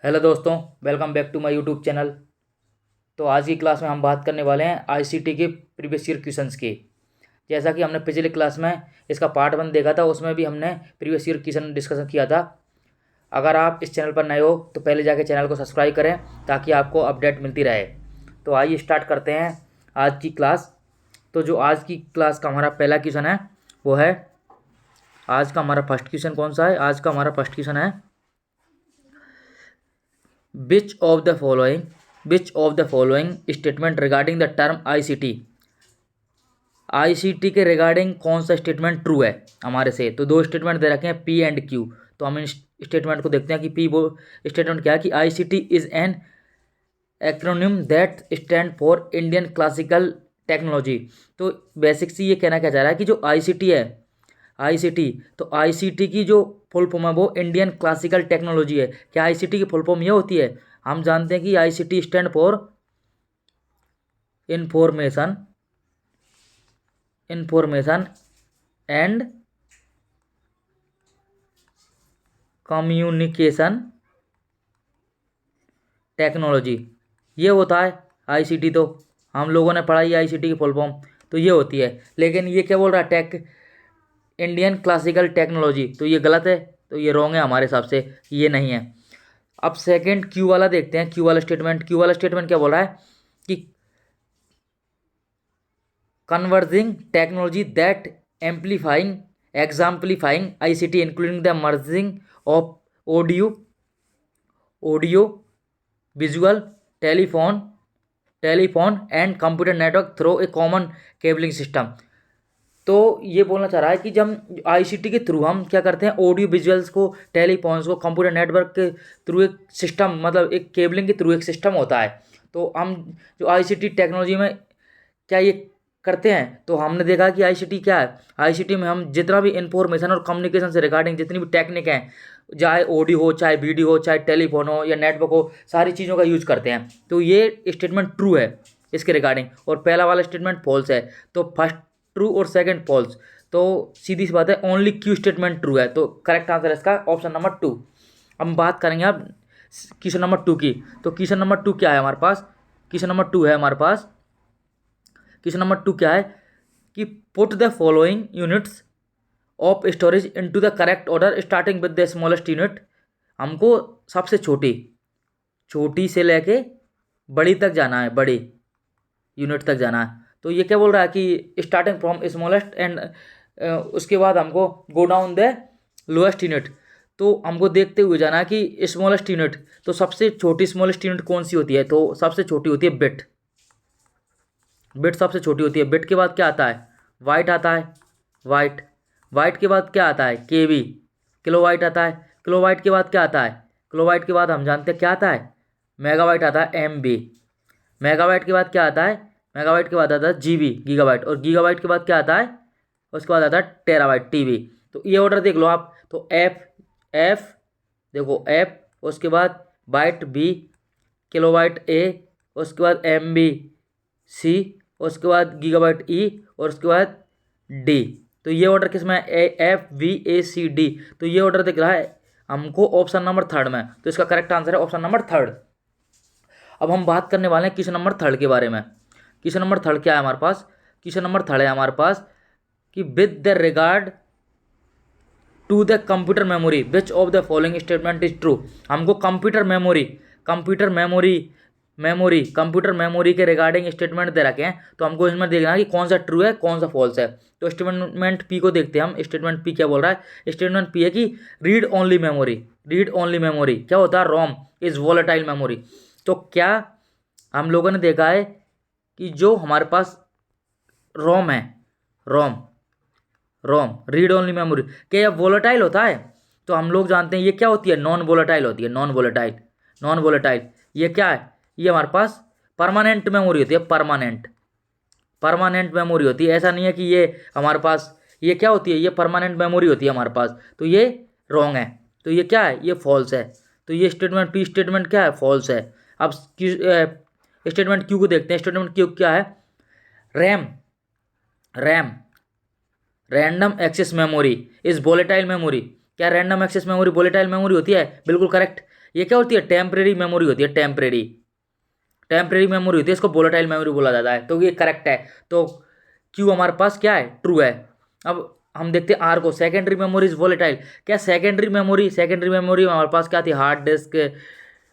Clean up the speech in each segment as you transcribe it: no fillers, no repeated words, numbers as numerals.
Hello दोस्तों, welcome back to my YouTube channel. तो आज की क्लास में हम बात करने वाले हैं आईसीटी के प्रीवियस ईयर क्वेश्चंस की। जैसा कि हमने पिछले क्लास में इसका पार्ट 1 देखा था, उसमें भी हमने प्रीवियस ईयर क्वेश्चन डिस्कशन किया था। अगर आप इस चैनल पर नए हो तो पहले जाके चैनल को सब्सक्राइब करें ताकि आपको अपडेट मिलती रहे। तो आइए स्टार्ट करते हैं आज की क्लास। तो जो आज की क्लास का हमारा पहला क्वेश्चन है वो है, आज का हमारा फर्स्ट क्वेश्चन कौन सा है? आज का हमारा फर्स्ट क्वेश्चन है, Which of the following statement regarding the term ICT? ICT के रिगार्डिंग कौन सा स्टेटमेंट ट्रू है हमारे से? तो दो स्टेटमेंट दे रखे हैं, पी एंड क्यू। तो हम इन स्टेटमेंट को देखते हैं कि पी वो स्टेटमेंट क्या है कि ICT is an acronym that stand for Indian classical technology. तो बेसिक सी ये कहना क्या चाह रहा है कि जो आईसीटी है, आईसीटी, तो आईसीटी की जो फुल फॉर्म है वो इंडियन क्लासिकल टेक्नोलॉजी है। क्या आईसीटी की फुल फॉर्म ये होती है? हम जानते हैं कि ICT stand for information and communication technology, ये होता है आईसीटी। तो हम लोगों ने पढ़ाई आईसीटी की फुल फॉर्म, तो ये होती है। लेकिन ये क्या बोल रहा है? इंडियन क्लासिकल टेक्नोलॉजी, तो ये गलत है, तो ये रॉन्ग है हमारे हिसाब से, ये नहीं है। अब सेकंड क्यू वाला देखते हैं। क्यू वाला स्टेटमेंट क्या बोल रहा है कि converging technology that amplifying exemplifying ICT including the merging of audio visual telephone and computer network through a common cabling system. तो ये बोलना चाह रहा है कि जब आईसीटी के थ्रू हम क्या करते हैं, ऑडियो विजुअल्स को, टेलीफोन्स को, कंप्यूटर नेटवर्क के थ्रू एक सिस्टम, मतलब एक केबलिंग के थ्रू एक सिस्टम होता है। तो हम जो आईसीटी टेक्नोलॉजी में क्या ये करते हैं, तो हमने देखा कि आईसीटी क्या है। आईसीटी में हम जितना भी इंफॉर्मेशन और कम्युनिकेशन से रिगार्डिंग जितनी भी टेक्निक हैं, चाहे ऑडियो हो, चाहे वीडियो हो, चाहे टेलीफोन हो या नेटवर्क हो, सारी चीज़ों का यूज करते हैं। तो ये स्टेटमेंट ट्रू है इसके रिगार्डिंग, और पहला वाला स्टेटमेंट फॉल्स है। तो फर्स्ट ट्रू और सेकंड फॉल्स। तो सीधी सी बात है, ओनली क्यू स्टेटमेंट ट्रू है। तो करेक्ट आंसर है इसका ऑप्शन नंबर 2। हम बात करेंगे अब क्वेश्चन नंबर 2 की। तो क्वेश्चन नंबर 2 क्या है हमारे पास? क्वेश्चन नंबर 2 है हमारे पास, क्वेश्चन नंबर 2 क्या है कि put the following units of storage into the correct order starting with the smallest unit. हमको सबसे छोटी से लेके बड़ी तक जाना है, बड़ी यूनिट तक जाना है। तो ये क्या बोल रहा है कि स्टार्टिंग फ्रॉम स्मॉलेस्ट एंड उसके बाद हमको go down the lowest unit. तो हमको देखते हुए जाना है कि स्मॉलेस्ट यूनिट, तो सबसे छोटी स्मॉलेस्ट यूनिट कौन सी होती है? तो सबसे छोटी होती है बिट। बिट सबसे छोटी होती है। बिट के बाद क्या आता है? वाइट आता है, वाइट। वाइट के बाद क्या आता है? केवी, किलोवाइट आता है। किलोवाइट के बाद क्या आता है? किलोवाइट के बाद हम जानते हैं क्या आता है? मेगावाइट आता है, एमबी। मेगावाइट के बाद क्या आता है? मेगाबाइट के बाद आता है जीबी, गीगाबाइट। और गीगाबाइट के बाद क्या आता है? उसके बाद आता है टेराबाइट, टीबी। तो ये ऑर्डर देख लो आप। तो एफ एफ देखो, एफ, उसके बाद बाइट बी, किलोबाइट ए, उसके बाद एम बी सी, उसके बाद गीगाबाइट ई, और उसके बाद डी। तो ये ऑर्डर किस में है? F V A C D. तो ये ऑर्डर दिख रहा है हमको ऑप्शन नंबर 3 में। तो इसका करेक्ट आंसर है ऑप्शन नंबर 3। अब हम बात करने वाले हैं क्वेश्चन नंबर 3 के बारे में। क्वेश्चन नंबर 3 क्या है हमारे पास? क्वेश्चन नंबर 3 है हमारे पास कि with the regard to the computer memory which of the following statement is true. हमको कंप्यूटर मेमोरी के रिगार्डिंग स्टेटमेंट दे रखे हैं। तो हमको इसमें देखना है कि कौन सा ट्रू है, कौन सा फॉल्स है। तो स्टेटमेंट पी को देखते हैं हम। स्टेटमेंट पी क्या बोल रहा है? स्टेटमेंट पी है कि रीड ओनली मेमोरी क्या होता है? रोम इज वोलेटाइल मेमोरी। तो क्या हम लोगों ने देखा है कि जो हमारे पास रोम है, रोम रोम रीड ओनली मेमोरी, क्या यह वोलेटाइल होता है? तो हम लोग जानते हैं ये क्या होती है? नॉन वोलेटाइल होती है। नॉन वोलेटाइल ये क्या है? ये हमारे पास परमानेंट मेमोरी होती है। परमानेंट मेमोरी होती है। ऐसा नहीं है कि ये हमारे पास ये क्या होती है? ये परमानेंट मेमोरी होती है हमारे पास। तो ये रॉन्ग है। तो ये क्या है? ये फॉल्स है। तो ये स्टेटमेंट पी स्टेटमेंट क्या है? फॉल्स है। अब स्टेटमेंट क्यू को देखते हैं। स्टेटमेंट क्यू क्या है? RAM RAM random access memory is volatile memory. क्या random access memory volatile memory होती है? बिल्कुल करेक्ट। ये क्या होती है, टेम्परेरी मेमोरी होती है, टेम्परेरी मेमोरी होती है, इसको वोलेटाइल मेमोरी बोला जाता है। तो ये करेक्ट है। तो क्यू हमारे पास क्या है, ट्रू है। अब हम देखते हैं आर को, सेकेंडरी मेमोरी इज वोलेटाइल। क्या सेकेंडरी मेमोरी हमारे पास क्या थी, हार्ड डिस्क,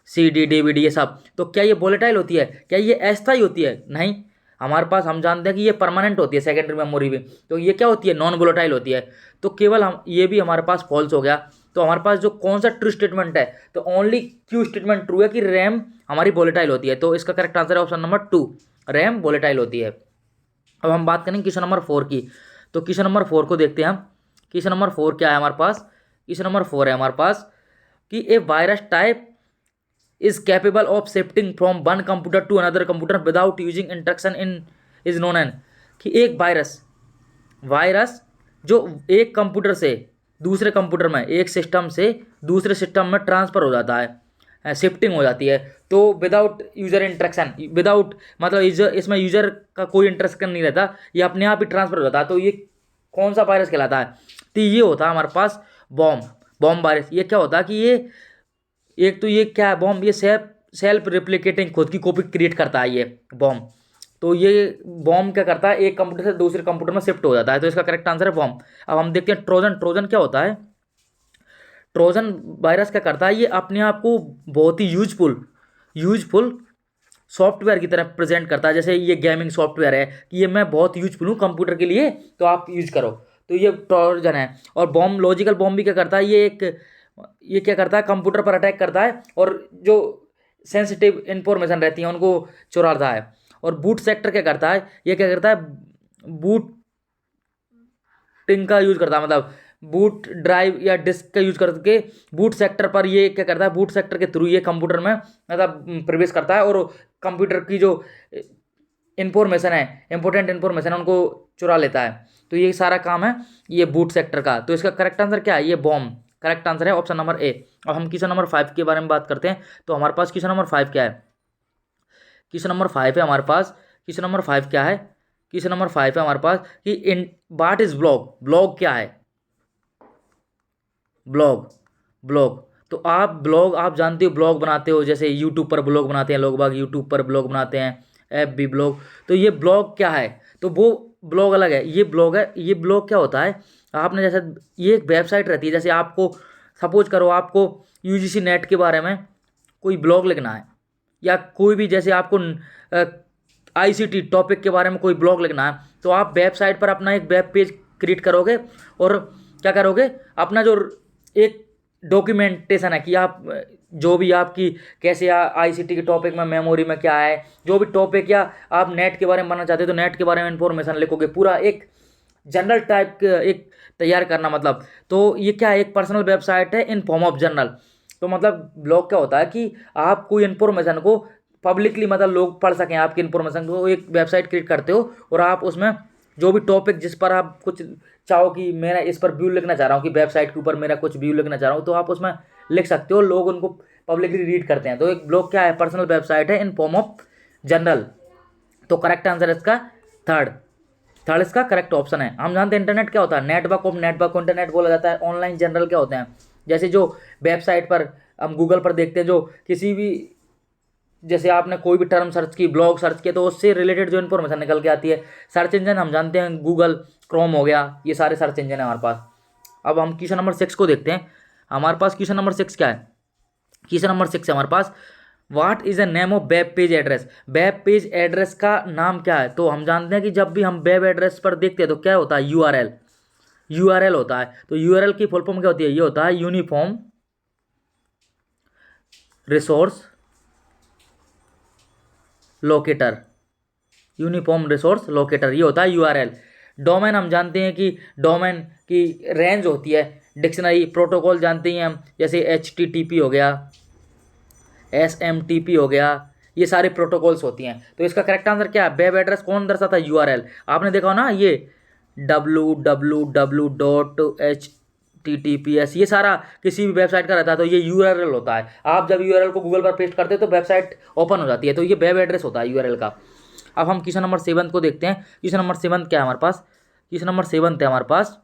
CD DVD ये सब, तो क्या ये वोलेटाइल होती है, क्या ये अस्थायी होती है, नहीं। हमारे पास हम जानते हैं कि ये परमानेंट होती है सेकेंडरी मेमोरी भी। तो ये क्या होती है, नॉन वोलेटाइल होती है। तो केवल हम, ये भी हमारे पास फॉल्स हो गया। तो हमारे पास जो कौन सा ट्रू स्टेटमेंट है, तो ओनली क्यू स्टेटमेंट ट्रू है कि रैम हमारी वोलेटाइल होती है। तो इसका करेक्ट आंसर है ऑप्शन नंबर 2, रैम वोलेटाइल होती है। अब हम बात करेंगे क्वेश्चन नंबर 4 की। तो क्वेश्चन नंबर 4 को देखते हैं हम। क्वेश्चन नंबर 4 क्या है हमारे पास, क्वेश्चन नंबर 4 है हमारे पास कि a virus type is capable of shifting from one computer to another computer without using instruction in is known as, कि एक वायरस जो एक कंप्यूटर से दूसरे कंप्यूटर में, एक सिस्टम से दूसरे सिस्टम में ट्रांसफ़र हो जाता है, शिफ्टिंग हो जाती है, तो विदाउट यूजर इंट्रैक्शन, विदाउट मतलब यूजर, इसमें यूजर का कोई इंट्रैक्शन नहीं रहता, ये अपने आप ही ट्रांसफ़र हो जाता है। तो ये कौन सा वायरस कहलाता है, तो ये होता है हमारे पास बॉम्ब वायरस। ये क्या होता है कि ये एक तो ये क्या है बॉम्ब, ये सेल्फ रिप्लिकेटिंग, खुद की कॉपी क्रिएट करता है ये बॉम्ब। तो ये बॉम्ब क्या करता है, एक कंप्यूटर से दूसरे कंप्यूटर में शिफ्ट हो जाता है। तो इसका करेक्ट आंसर है बॉम्ब। अब हम देखते हैं ट्रोजन क्या होता है। ट्रोजन वायरस क्या करता है, ये अपने आप को बहुत ही यूजफुल सॉफ्टवेयर की तरह प्रेजेंट करता है। जैसे ये गेमिंग सॉफ्टवेयर है कि ये मैं बहुत यूजफुल हूँ कंप्यूटर के लिए, तो आप यूज करो। तो ये ट्रोजन है। और बॉम्ब, लॉजिकल बॉम्ब भी क्या करता है, ये क्या करता है, कंप्यूटर पर अटैक करता है और जो सेंसिटिव इंफॉर्मेशन रहती है उनको चुराता है। और बूट सेक्टर क्या करता है, ये क्या करता है, बूटिंग का यूज करता है, मतलब बूट ड्राइव या डिस्क का यूज करके बूट सेक्टर पर ये क्या करता है, बूट सेक्टर के थ्रू ये कंप्यूटर में मतलब प्रवेश करता है और कंप्यूटर की जो इंफॉर्मेशन है, इंपॉर्टेंट इंफॉर्मेशन है, उनको चुरा लेता है। तो ये सारा काम है ये बूट सेक्टर का। तो इसका करेक्ट आंसर क्या है, ये बॉम्ब करेक्ट आंसर है ऑप्शन नंबर ए। अब हम क्वेश्चन नंबर 5 के बारे में बात करते हैं। तो हमारे पास क्वेश्चन नंबर 5 क्या है, क्वेश्चन नंबर 5 है हमारे पास, क्वेश्चन नंबर 5 क्या है, क्वेश्चन नंबर 5 है हमारे पास कि इन व्हाट इज ब्लॉग क्या है, ब्लॉग। तो आप जानते हो ब्लॉग बनाते हो, जैसे यूट्यूब पर ब्लॉग बनाते हैं लोग बाग, यूट्यूब पर ब्लॉग बनाते हैं, ऐप भी ब्लॉग। तो ये ब्लॉग क्या है, तो वो ब्लॉग अलग है, ये ब्लॉग है। ये ब्लॉग क्या होता है, आपने जैसे ये एक वेबसाइट रहती है, जैसे आपको सपोज करो आपको UGC नेट के बारे में कोई ब्लॉग लिखना है, या कोई भी जैसे आपको ICT टॉपिक के बारे में कोई ब्लॉग लिखना है, तो आप वेबसाइट पर अपना एक वेब पेज क्रिएट करोगे और क्या करोगे, अपना जो एक डॉक्यूमेंटेशन है कि आप जो भी आपकी कैसे ICT के टॉपिक में मेमोरी में क्या है, जो भी टॉपिक, या आप नेट के बारे में बनना चाहते हो तो नेट के बारे में इंफॉर्मेशन लिखोगे, पूरा एक जनरल टाइप एक तैयार करना मतलब। तो ये क्या है, एक पर्सनल वेबसाइट है इन फॉर्म ऑफ जर्नल। तो मतलब ब्लॉग क्या होता है कि आप कोई इन्फॉर्मेशन को पब्लिकली मतलब लोग पढ़ सकें आपकी इन्फॉर्मेशन को, एक वेबसाइट क्रिएट करते हो और आप उसमें जो भी टॉपिक जिस पर आप कुछ चाहो कि मेरा इस पर व्यू लिखना चाह रहा हूँ, कि वेबसाइट के ऊपर मेरा कुछ व्यू लिखना चाह रहा हूँ, तो आप उसमें लिख सकते हो, लोग उनको पब्लिकली रीड करते हैं। तो एक ब्लॉग क्या है, पर्सनल वेबसाइट है इन फॉर्म ऑफ जर्नल। तो करेक्ट आंसर इसका थर्ड इसका करेक्ट ऑप्शन है। हम जानते हैं इंटरनेट क्या होता है, नेटवर्क को इंटरनेट बोला जाता है। ऑनलाइन जर्नल क्या होते हैं, जैसे जो वेबसाइट पर हम गूगल पर देखते हैं, जो किसी भी जैसे आपने कोई भी टर्म सर्च की, ब्लॉग सर्च किया, तो उससे रिलेटेड जो इन्फॉर्मेशन निकल के आती है। सर्च इंजन हम जानते हैं गूगल, क्रोम हो गया, ये सारे सर्च इंजन है हमारे पास। अब हम क्वेश्चन नंबर 6 को देखते हैं। हमारे पास क्वेश्चन नंबर 6 क्या है, क्वेश्चन नंबर 6 है हमारे पास, what is the name of web page address. Web page address का नाम क्या है, तो हम जानते हैं कि जब भी हम वेब एड्रेस पर देखते हैं तो क्या होता है, यूआरएल होता है। तो यूआरएल की फुल फॉर्म क्या होती है, ये होता है यूनिफॉर्म रिसोर्स लोकेटर, ये होता है यूआरएल। डोमेन हम जानते हैं कि डोमेन की रेंज होती है, डिक्शनरी। प्रोटोकॉल जानते हैं हम, जैसे HTTP हो गया, SMTP हो गया, ये सारे प्रोटोकॉल्स होती हैं। तो इसका करेक्ट आंसर क्या है, वेब एड्रेस कौन दर्शाता है, यूआरएल। आपने देखा हो ना, ये www.https ये सारा किसी भी वेबसाइट का रहता है, तो ये यूआरएल होता है। आप जब यूआरएल को गूगल पर पेस्ट करते हो तो वेबसाइट ओपन हो जाती है, तो ये वेब एड्रेस होता है यूआरएल का। अब हम क्वेश्चन नंबर 7 को देखते हैं। क्वेश्चन नंबर 7 क्या है हमारे पास, क्वेश्चन नंबर 7 है हमारे पास,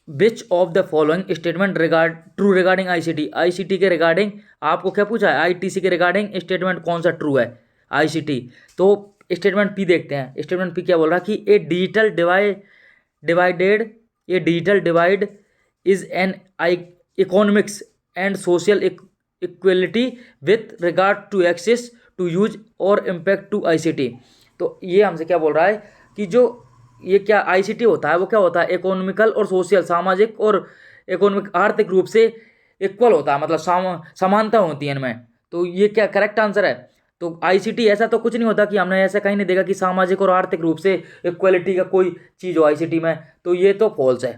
which of the following statement true regarding ICT. ICT के रिगार्डिंग आपको क्या पूछा है, आईटीसी के रिगार्डिंग स्टेटमेंट कौन सा ट्रू है आईसीटी। तो स्टेटमेंट पी देखते हैं। स्टेटमेंट पी क्या बोल रहा है कि a digital divide is an economics and social equality with regard to access to use और इम्पैक्ट टू आईसीटी। तो ये हमसे क्या बोल रहा है कि जो ये क्या आईसीटी होता है वो क्या होता है, इकोनॉमिकल और सोशल, सामाजिक और इकोनॉमिक आर्थिक रूप से इक्वल होता है, मतलब समानता होती है इनमें। तो ये क्या करेक्ट आंसर है। तो आईसीटी ऐसा तो कुछ नहीं होता कि हमने ऐसा कहीं नहीं देखा कि सामाजिक और आर्थिक रूप से इक्वलिटी का कोई चीज़ हो आईसीटी में। तो ये तो फॉल्स है,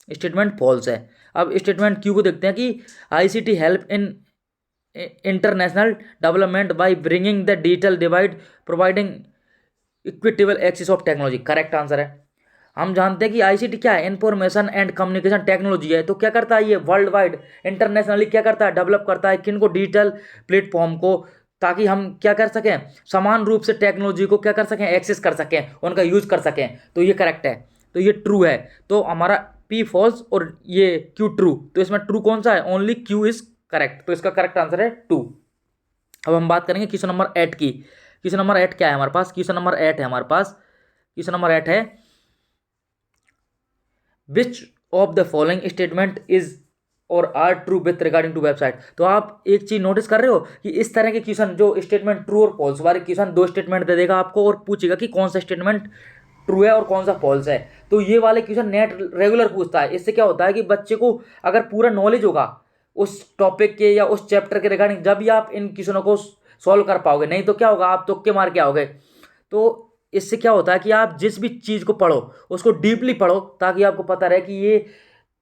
स्टेटमेंट फॉल्स है। अब स्टेटमेंट क्यू को देखते हैं कि ICT help in international development by bringing the digital divide providing equitable access of technology. Correct answer है। हम जानते हैं कि आईसीटी क्या है, इंफॉर्मेशन एंड कम्युनिकेशन टेक्नोलॉजी है। तो क्या करता है ये वर्ल्ड वाइड इंटरनेशनली क्या करता है, डेवलप करता है किन को, डिजिटल प्लेटफॉर्म को, ताकि हम क्या कर सकें, समान रूप से टेक्नोलॉजी को क्या कर सकें, एक्सेस कर सकें, उनका यूज कर सकें। तो ये करेक्ट है, तो ये ट्रू है। तो हमारा पी फॉल्स और ये क्यू ट्रू। तो इसमें ट्रू कौन सा है, ओनली क्यू इज करेक्ट। तो इसका करेक्ट आंसर है टू। अब हम बात करेंगे क्वेश्चन नंबर 8 की। क्वेश्चन नंबर 8 क्या है हमारे पास, क्वेश्चन नंबर 8 है हमारे पास, क्वेश्चन नंबर 8 है which of the following statement is और are true with regarding to website. तो आप एक चीज नोटिस कर रहे हो कि इस तरह के क्वेश्चन जो स्टेटमेंट ट्रू और फॉल्स वाले क्वेश्चन, दो स्टेटमेंट दे देगा आपको और पूछेगा कि कौन सा स्टेटमेंट ट्रू है और कौन सा फॉल्स है। तो ये वाले क्वेश्चन नेट रेगुलर पूछता है। इससे क्या होता है कि बच्चे को अगर पूरा नॉलेज होगा उस टॉपिक के या उस चैप्टर के रिगार्डिंग, जब भी आप इन क्वेश्चनों को सॉल्व कर पाओगे, नहीं तो क्या होगा, आप तुक्के मार के आओगे। तो इससे क्या होता है कि आप जिस भी चीज़ को पढ़ो उसको डीपली पढ़ो, ताकि आपको पता रहे कि ये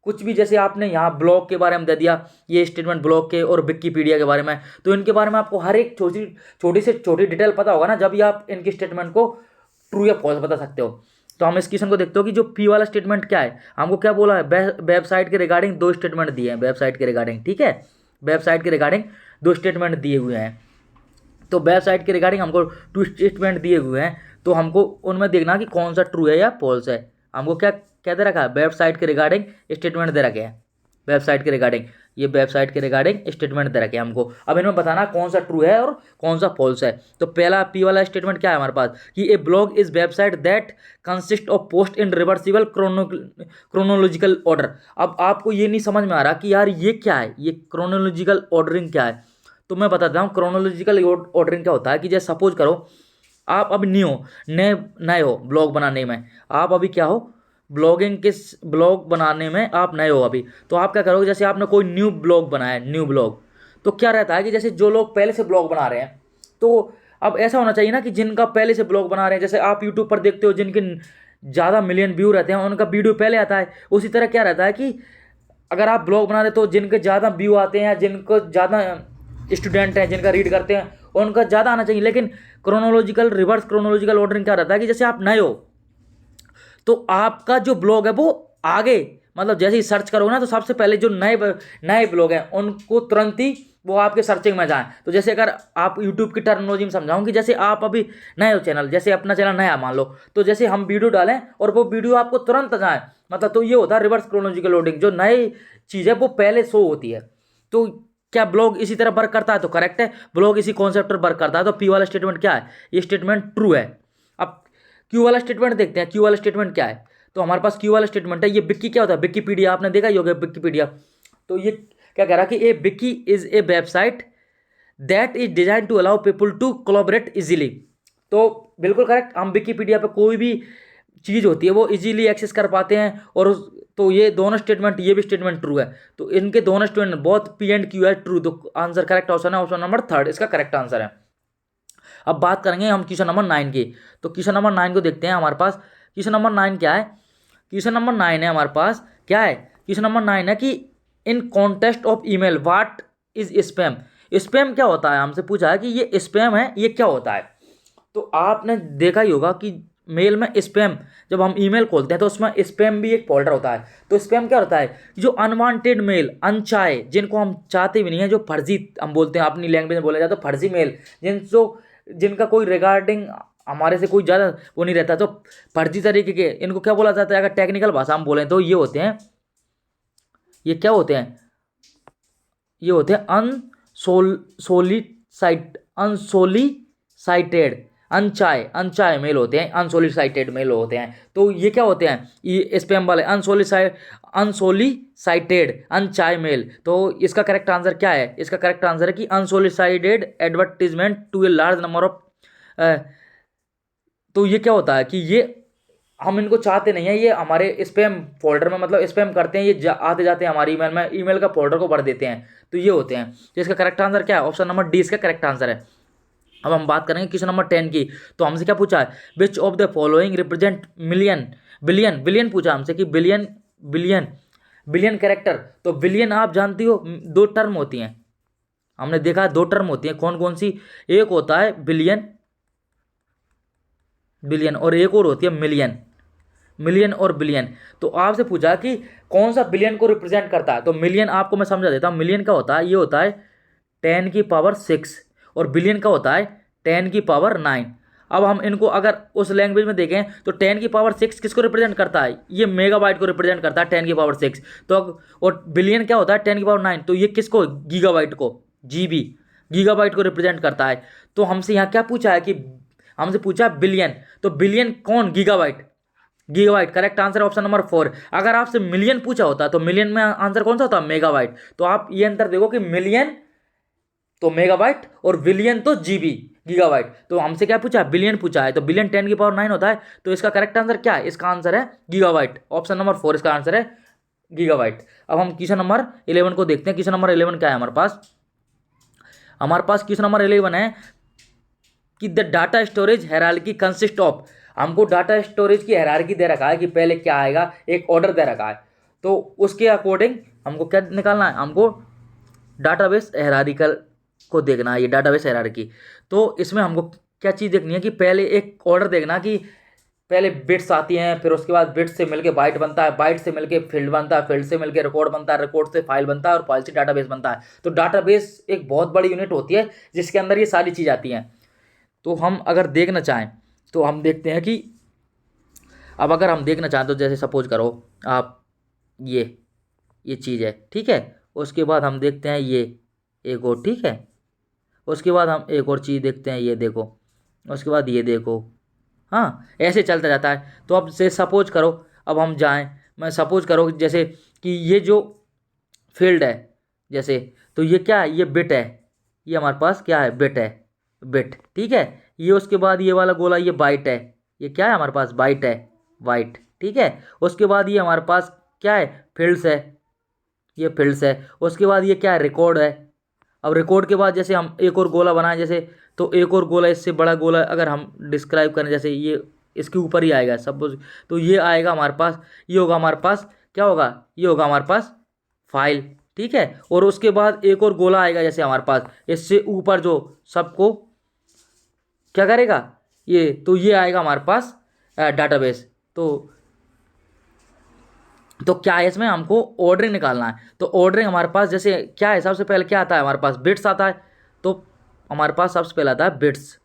कुछ भी, जैसे आपने यहाँ ब्लॉग के बारे में दे दिया, ये स्टेटमेंट ब्लॉग के और विकिपीडिया के बारे में, तो इनके बारे में आपको हर एक छोटी से छोटी डिटेल पता होगा ना, जब भी आप इनकी स्टेटमेंट को ट्रू या फॉल्स बता सकते हो। तो हम इस क्वेश्चन को देखते हो कि जो पी वाला स्टेटमेंट क्या है, हमको क्या बोला है, वेबसाइट के रिगार्डिंग दो स्टेटमेंट दिए हैं, वेबसाइट के रिगार्डिंग, ठीक है, वेबसाइट के रिगार्डिंग दो स्टेटमेंट दिए हुए हैं। तो वेबसाइट के रिगार्डिंग हमको टू स्टेटमेंट दिए हुए हैं, तो हमको उनमें देखना कि कौन सा ट्रू है या फॉल्स है। हमको क्या क्या दे रखा है, वेबसाइट के रिगार्डिंग स्टेटमेंट दे रखे हैं, वेबसाइट के रिगार्डिंग, ये वेबसाइट के रिगार्डिंग स्टेटमेंट दे रखे हैं हमको। अब इनमें बताना कौन सा ट्रू है और कौन सा फॉल्स है। तो पहला पी वाला स्टेटमेंट क्या है हमारे पास कि a blog is website that consist of post in reversible chronological order. अब आपको ये नहीं समझ में आ रहा कि यार ये क्या है, ये क्रोनोलॉजिकल ऑर्डरिंग क्या है। तो मैं बताता हूँ क्रोनोलॉजिकल ऑर्डरिंग क्या होता है कि जैसे सपोज करो आप अभी न्यू हो, नए नए हो ब्लॉग बनाने में, आप अभी क्या हो, ब्लॉग बनाने में आप नए हो अभी। तो आप क्या करोगे, जैसे आपने कोई न्यू ब्लॉग बनाया, न्यू ब्लॉग, तो क्या रहता है कि जैसे जो लोग पहले से ब्लॉग बना रहे हैं, तो अब ऐसा होना चाहिए ना कि जिनका पहले से ब्लॉग बना रहे हैं, जैसे आप यूट्यूब पर देखते हो जिनके ज़्यादा मिलियन व्यू रहते हैं उनका वीडियो पहले आता है। उसी तरह क्या रहता है कि अगर आप ब्लॉग बना रहे तो जिनके ज़्यादा व्यू आते हैं, जिनको ज़्यादा स्टूडेंट हैं, जिनका रीड करते हैं, उनका ज़्यादा आना चाहिए। लेकिन रिवर्स क्रोनोलॉजिकल ऑर्डरिंग क्या रहता है कि जैसे आप नए हो तो आपका जो ब्लॉग है वो आगे, मतलब जैसे ही सर्च करोगे ना तो सबसे पहले जो नए ब्लॉग हैं उनको तुरंत ही वो आपके सर्चिंग में जाएं। तो जैसे अगर आप यूट्यूब की टर्मिनोलॉजी में समझाऊं कि जैसे आप अभी नए हो चैनल, जैसे अपना चैनल नया मान लो, तो जैसे हम वीडियो डालें और वो वीडियो आपको तुरंत जाए, मतलब तो ये होता है रिवर्स क्रोनोलॉजिकल ऑर्डरिंग। जो नई चीज़ है वो पहले शो होती है। तो क्या ब्लॉग इसी तरह वर्क करता है, तो करेक्ट है, ब्लॉग इसी कॉन्सेप्ट पर वर्क करता है। तो पी वाला स्टेटमेंट क्या है, ये स्टेटमेंट ट्रू है। अब क्यू वाला स्टेटमेंट देखते हैं, क्यू वाला स्टेटमेंट क्या है। तो हमारे पास क्यू वाला स्टेटमेंट है, ये विकी क्या होता है, विकिपीडिया आपने देखा ही होगा विकिपीडिया। तो ये क्या कह रहा है कि a wiki is a website that is design to allow people to collaborate easily. तो बिल्कुल करेक्ट, हम विकिपीडिया पे कोई भी चीज़ होती है वो इजीली एक्सेस कर पाते हैं। और तो ये दोनों स्टेटमेंट, ये भी स्टेटमेंट ट्रू है। तो इनके दोनों स्टेटमेंट बहुत पी एंड क्यू है ट्रू। तो आंसर करेक्ट ऑप्शन है, ऑप्शन नंबर 3 इसका करेक्ट आंसर है। अब बात करेंगे हम क्वेश्चन नंबर 9 की। तो क्वेश्चन नंबर 9 को देखते हैं हमारे पास। क्वेश्चन नंबर 9 क्या है, क्वेश्चन नंबर 9 है हमारे पास, क्या है क्वेश्चन नंबर 9 है कि in context of email what is spam. Spam क्या होता है, हमसे पूछा है कि ये स्पैम है, ये क्या होता है। तो आपने देखा ही होगा कि मेल में स्पैम, जब हम ईमेल खोलते हैं तो उसमें स्पैम भी एक फोल्डर होता है। तो स्पैम क्या होता है, जो अनवांटेड मेल, अनचाहे, जिनको हम चाहते भी नहीं है, जो फर्जी, हम बोलते हैं अपनी लैंग्वेज में बोला जाता है फर्जी मेल, जिनका कोई रिगार्डिंग हमारे से कोई ज़्यादा वो नहीं रहता, तो फर्जी तरीके के, इनको क्या बोला जाता है, अगर टेक्निकल भाषा हम बोलें तो ये होते हैं ये क्या होते हैं, ये होते हैं अनसोलिसाइटेड, अनचाहे मेल होते हैं, अनसोलिसाइटेड मेल होते हैं। तो ये क्या होते हैं, ये स्पैम वाले अनसोलिसाइटेड अनचाहे मेल। तो इसका करेक्ट आंसर क्या है, इसका करेक्ट आंसर है कि unsolicited advertisement to a large number of. तो ये क्या होता है कि ये हम इनको चाहते नहीं है, ये हमारे स्पैम फोल्डर में मतलब स्पैम करते हैं, ये आते जाते हैं हमारी ईमेल में, ईमेल का फोल्डर को भर देते हैं। तो ये होते हैं। तो इसका करेक्ट आंसर क्या है, ऑप्शन नंबर डी इसका करेक्ट आंसर है। अब हम बात करेंगे क्वेश्चन नंबर 10 की। तो हमसे क्या पूछा है, which of the following represent million, billion, billion पूछा हमसे कि बिलियन, बिलियन, बिलियन कैरेक्टर। तो बिलियन आप जानती हो दो टर्म होती हैं, हमने देखा है दो टर्म होती हैं, कौन कौन सी, एक होता है बिलियन, बिलियन, और एक और होती है मिलियन, मिलियन और बिलियन। तो आपसे पूछा कि कौन सा बिलियन को रिप्रेजेंट करता है। तो मिलियन आपको मैं समझा देता हूँ, मिलियन का होता है, ये होता है 10⁶, और बिलियन का होता है 10⁹। अब हम इनको अगर उस लैंग्वेज में देखें तो 10⁶ किसको रिप्रेजेंट करता है, ये मेगाबाइट को रिप्रेजेंट करता है 10⁶। तो और बिलियन क्या होता है 10⁹, तो ये किसको, गीगाबाइट को, जीबी, गीगाबाइट को रिप्रेजेंट करता है। तो हमसे यहाँ क्या पूछा है कि हमसे पूछा बिलियन, तो बिलियन कौन, gigabyte, gigabyte correct answer option number 4। अगर आपसे मिलियन पूछा होता तो मिलियन में आंसर कौन सा होता, मेगाबाइट। तो आप ये अंतर देखो कि मिलियन तो मेगाबाइट और बिलियन तो जीबी, गीगाबाइट। तो हमसे क्या पूछा, बिलियन पूछा है, तो बिलियन 10⁹ होता है। तो इसका करेक्ट आंसर क्या है, इसका आंसर है गीगाबाइट, ऑप्शन नंबर 4 इसका आंसर है गीगाबाइट। अब हम क्वेश्चन नंबर 11 को देखते हैं। क्वेश्चन नंबर 11 क्या है हमारे पास, हमारे पास क्वेश्चन नंबर 11 है कि the data storage hierarchy consist of. हमको डाटा स्टोरेज की हायरार्की दे रखा है कि पहले क्या आएगा, एक ऑर्डर दे रखा है। तो उसके अकॉर्डिंग हमको क्या निकालना है, हमको डाटाबेस हायरार्किकल को देखना है, ये डाटाबेस हायरार्की। तो इसमें हमको क्या चीज़ देखनी है कि पहले एक ऑर्डर देखना कि पहले बिट्स आती हैं, फिर उसके बाद बिट्स से मिलके बाइट बनता है, बाइट से मिलके फील्ड बनता है, फील्ड से मिलके रिकॉर्ड बनता है, रिकॉर्ड से फाइल बनता है, और फाइल से डाटाबेस बनता है। तो डाटाबेस एक बहुत बड़ी यूनिट होती है जिसके अंदर ये सारी चीज़ आती हैं। तो हम अगर देखना चाहें तो हम देखते हैं कि अब अगर हम देखना चाहें तो जैसे सपोज करो आप, ये चीज़ है, ठीक है। उसके बाद हम देखते हैं ये एक और, ठीक है। उसके बाद हम एक और चीज़ देखते हैं, ये देखो, उसके बाद ये देखो, हाँ ऐसे चलता जाता है। तो अब से सपोज करो, अब हम जाएं, मैं सपोज करो जैसे कि ये जो फील्ड है जैसे, तो ये क्या है, ये बिट है, ये हमारे पास क्या है, बिट है, बिट, ठीक है। ये उसके बाद ये वाला गोला, ये बाइट है, ये क्या है हमारे पास, बाइट है, बाइट, ठीक है। उसके बाद ये हमारे पास क्या है, फील्ड्स है, ये फील्ड्स है। उसके बाद ये क्या है, रिकॉर्ड है। अब रिकॉर्ड के बाद जैसे हम एक और गोला बनाएं जैसे, तो एक और गोला, इससे बड़ा गोला अगर हम डिस्क्राइब करें जैसे ये इसके ऊपर ही आएगा सपोज, तो ये आएगा हमारे पास, ये होगा हमारे पास, क्या होगा, ये होगा हमारे पास फाइल, ठीक है। और उसके बाद एक और गोला आएगा जैसे हमारे पास, इससे ऊपर जो सबको क्या करेगा, ये, तो ये आएगा हमारे पास डाटाबेस। तो क्या है इसमें, हमको ऑर्डरिंग निकालना है। तो ऑर्डरिंग हमारे पास जैसे क्या है, सबसे पहले क्या आता है हमारे पास, बिट्स आता है। तो हमारे पास सबसे पहले आता है बिट्स,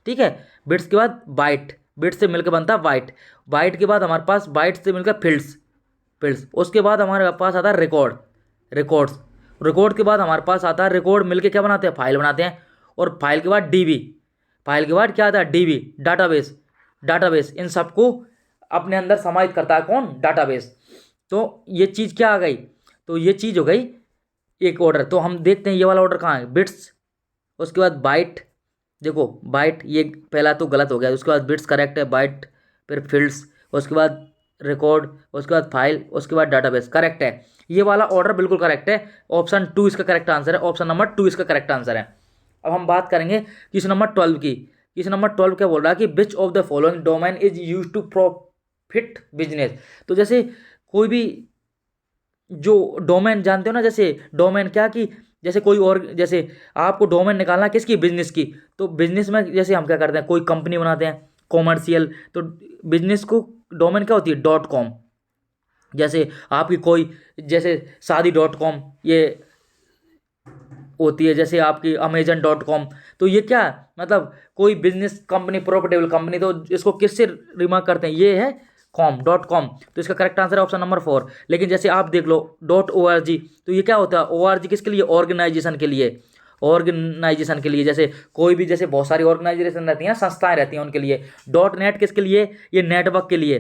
ठीक है। बिट्स के बाद बाइट, बिट्स से मिलकर बनता है बाइट, बाइट के बाद हमारे पास बाइट से मिलकर फील्ड्स, फील्ड्स। उसके बाद हमारे पास आता है रिकॉर्ड, रिकॉर्ड्स। रिकॉर्ड के बाद हमारे पास आता है, रिकॉर्ड मिलके क्या बनाते हैं, फाइल बनाते हैं। और फाइल के बाद डीबी, फाइल के बाद क्या आता है, डीबी, डाटाबेस, डाटाबेस। इन सबको अपने अंदर समाहित करता है कौन, डाटाबेस। तो ये चीज़ क्या आ गई, तो ये चीज़ हो गई एक ऑर्डर। तो हम देखते हैं ये वाला ऑर्डर कहाँ है, बिट्स, उसके बाद बाइट, देखो बाइट ये पहला तो गलत हो गया, उसके बाद बिट्स करेक्ट है, बाइट फिर फील्ड्स, उसके बाद रिकॉर्ड, उसके बाद फाइल, उसके बाद डाटाबेस करेक्ट है। ये वाला ऑर्डर बिल्कुल करेक्ट है, ऑप्शन 2 इसका करेक्ट आंसर है, ऑप्शन नंबर 2 इसका करेक्ट आंसर है। अब हम बात करेंगे क्वेश्चन नंबर 12 की। क्वेश्चन नंबर 12 क्या बोल रहा है कि which of the following domain is use to profit business. तो जैसे कोई भी जो डोमेन जानते हो ना, जैसे डोमेन क्या कि जैसे कोई और, जैसे आपको डोमेन निकालना है किसकी, बिजनेस की। तो बिजनेस में जैसे हम क्या करते हैं, कोई कंपनी बनाते हैं कॉमर्शियल, तो बिजनेस को डोमेन क्या होती है, .com। जैसे आपकी कोई, जैसे शादी.com ये होती है, जैसे आपकी अमेजन.com। तो ये क्या है? मतलब कोई बिजनेस कंपनी, प्रॉफिटेबल कंपनी, तो इसको किससे रिमार्क करते हैं, ये है .com, तो इसका करेक्ट आंसर है ऑप्शन नंबर 4। लेकिन जैसे आप देख लो .org, तो ये क्या होता है, org किसके लिए, ऑर्गेनाइजेशन के लिए, ऑर्गेनाइजेशन के लिए, जैसे कोई भी, जैसे बहुत सारी ऑर्गेनाइजेशन रहती हैं, संस्थाएं रहती हैं, उनके लिए। .net किसके लिए, ये नेटवर्क के लिए,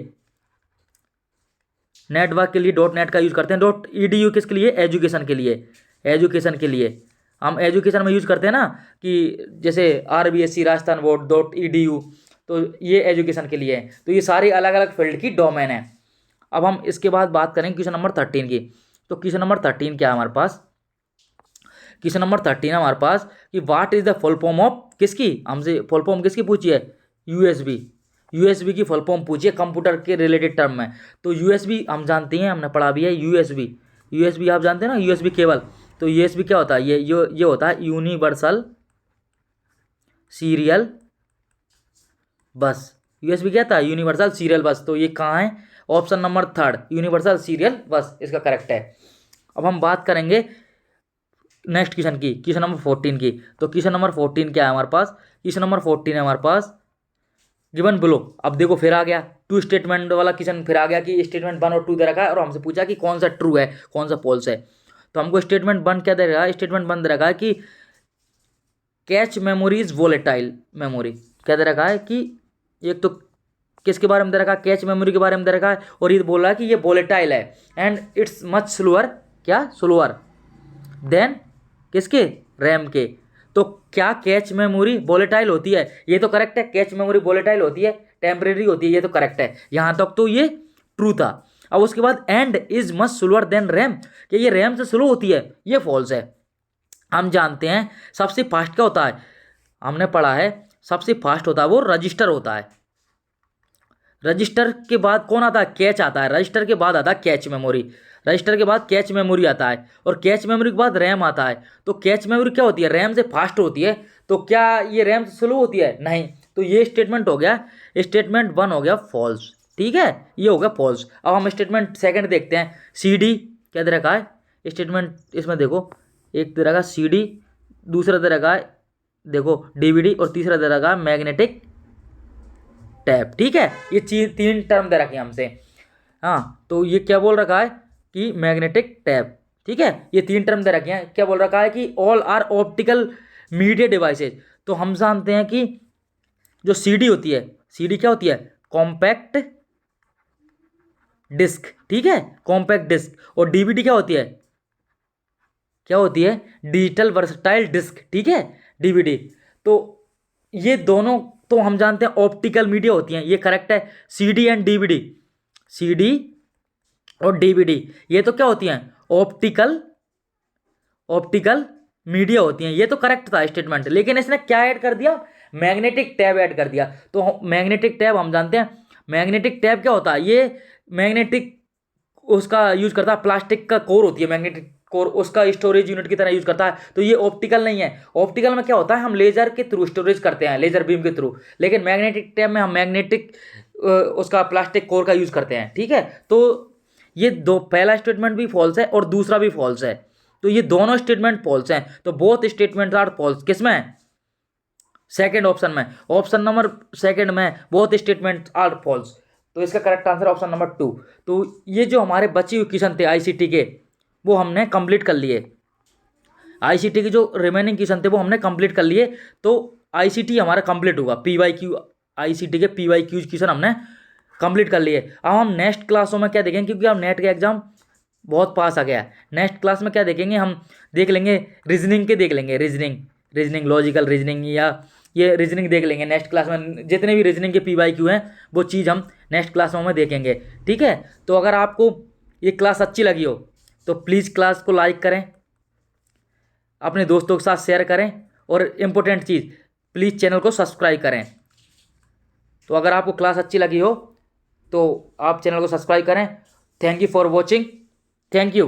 नेटवर्क के लिए .net का यूज करते हैं। .edu किसके लिए, एजुकेशन के लिए, एजुकेशन के लिए हम एजुकेशन में यूज करते हैं ना, कि जैसे RBSC राजस्थान बोर्ड .edu, तो ये एजुकेशन के लिए है। तो ये सारी अलग अलग फील्ड की डोमेन है। अब हम इसके बाद बात करेंगे क्वेश्चन नंबर 13 की। तो क्वेश्चन नंबर 13 क्या है हमारे पास, क्वेश्चन नंबर 13 है हमारे पास कि what is the full form of, किसकी, हमसे फुल फॉर्म किसकी पूछी है, USB, USB की फुल फॉर्म पूछिए कंप्यूटर के रिलेटेड टर्म में। तो USB हम जानते हैं, हमने पढ़ा भी है, USB, USB आप जानते हैं ना, USB केबल। तो USB क्या होता है, ये होता है यूनिवर्सल सीरियल बस। USB क्या था, यूनिवर्सल सीरियल बस। तो ये कहाँ है, ऑप्शन नंबर 3, यूनिवर्सल सीरियल बस इसका करेक्ट है। अब हम बात करेंगे नेक्स्ट क्वेश्चन की, क्वेश्चन नंबर 14 की। तो क्वेश्चन नंबर 14 क्या है हमारे पास, क्वेश्चन नंबर 14 है हमारे पास गिवन बिलो। अब देखो फिर आ गया टू स्टेटमेंट वाला क्वेश्चन, फिर आ गया कि स्टेटमेंट 1 और 2 दे रखा है और हमसे पूछा कि कौन सा ट्रू है कौन सा फॉल्स है। तो हमको स्टेटमेंट 1 क्या दे रखा है, स्टेटमेंट 1 दे रखा है कि cache memory is volatile memory. क्या दे रखा है कि एक तो किसके बारे में दे रखा है, कैच मेमोरी के बारे में दे रखा है, और ये बोल रहा है कि ये वोलेटाइल है एंड इट्स मच स्लोअर, क्या स्लोअर देन किसके, रैम के। तो क्या कैच मेमोरी वोलेटाइल होती है, ये तो करेक्ट है, कैच मेमोरी वोलेटाइल होती है, टेम्परेरी होती है, ये तो करेक्ट है, यहाँ तक तो ये ट्रू था। अब उसके बाद and is much slower then RAM, कि ये रैम से स्लो होती है, ये फॉल्स है। हम जानते हैं सबसे फास्ट क्या होता है, हमने पढ़ा है सबसे फास्ट होता है वो रजिस्टर होता है। रजिस्टर के बाद कौन आता है, कैच आता है, रजिस्टर के बाद आता है कैच मेमोरी, रजिस्टर के बाद कैच मेमोरी आता है, और कैच मेमोरी के बाद रैम आता है। तो कैच मेमोरी क्या होती है, रैम से फास्ट होती है, तो क्या ये रैम से स्लो होती है, नहीं। तो ये स्टेटमेंट हो गया, स्टेटमेंट 1 हो गया फॉल्स, ठीक है, ये हो गया फॉल्स। अब हम स्टेटमेंट 2 देखते हैं। CD क्या दे रखा है, स्टेटमेंट इसमें देखो, एक दे रखा है CD, दूसरा दे रखा है देखो DVD, और तीसरा दे रखा है मैग्नेटिक टैप, ठीक है, ये 3 टर्म दे रखे हैं हमसे। हाँ, तो ये क्या बोल रखा है कि मैग्नेटिक टैप, ठीक है, ये 3 टर्म दे रखे हैं। क्या बोल रखा है कि all are optical media devices. तो हम जानते हैं कि जो CD होती है, CD क्या होती है, कॉम्पैक्ट डिस्क, ठीक है, कॉम्पैक्ट डिस्क। और DVD क्या होती है, क्या होती है, डिजिटल वर्सटाइल डिस्क, ठीक है, DVD। तो ये दोनों तो हम जानते हैं ऑप्टिकल मीडिया होती हैं, ये करेक्ट है, CD एंड DVD, CD और DVD ये तो क्या होती हैं, ऑप्टिकल ऑप्टिकल मीडिया होती हैं, ये तो करेक्ट था स्टेटमेंट। लेकिन इसने क्या ऐड कर दिया, मैग्नेटिक टैब ऐड कर दिया। तो मैग्नेटिक टैब हम जानते हैं, मैग्नेटिक टैब क्या होता है, ये मैग्नेटिक उसका यूज करता है, प्लास्टिक का कोर होती है मैग्नेटिक कोर, उसका स्टोरेज यूनिट की तरह यूज करता है। तो ये ऑप्टिकल नहीं है, ऑप्टिकल में क्या होता है, हम लेजर के थ्रू स्टोरेज करते हैं, लेजर बीम के थ्रू। लेकिन मैग्नेटिक टैब में हम मैग्नेटिक उसका प्लास्टिक कोर का यूज करते हैं, ठीक है। तो ये दो, पहला स्टेटमेंट भी फॉल्स है और दूसरा भी फॉल्स है, तो ये दोनों स्टेटमेंट फॉल्स हैं। तो बोथ स्टेटमेंट आर फॉल्स, किसमें, सेकेंड ऑप्शन में, ऑप्शन नंबर 2 में बोथ स्टेटमेंट आर फॉल्स। तो इसका करेक्ट आंसर ऑप्शन नंबर 2। तो ये जो हमारे बचे हुए क्वेश्चन थे ICT के, वो हमने कंप्लीट कर लिए। ICT के जो रिमेनिंग क्वेश्चन थे वो हमने कंप्लीट कर लिए। तो ICT हमारा कंप्लीट होगा, PYQ ICT के PYQ क्वेश्चन हमने कंप्लीट कर लिए। अब हम नेक्स्ट क्लासों में क्या देखेंगे, क्योंकि अब नेट का एग्जाम बहुत पास आ गया है, नेक्स्ट क्लास में क्या देखेंगे, हम देख लेंगे रीजनिंग के, देख लेंगे रीजनिंग लॉजिकल रीजनिंग, या ये रीजनिंग देख लेंगे नेक्स्ट क्लास में। जितने भी रीजनिंग के PYQ हैं वो चीज़ हम नेक्स्ट क्लास में देखेंगे, ठीक है। तो अगर आपको ये क्लास अच्छी लगी हो तो प्लीज़ क्लास को लाइक करें, अपने दोस्तों के साथ शेयर करें, और इम्पोर्टेंट चीज़, प्लीज़ चैनल को सब्सक्राइब करें। तो अगर आपको क्लास अच्छी लगी हो तो आप चैनल को सब्सक्राइब करें। Thank you for watching, thank you.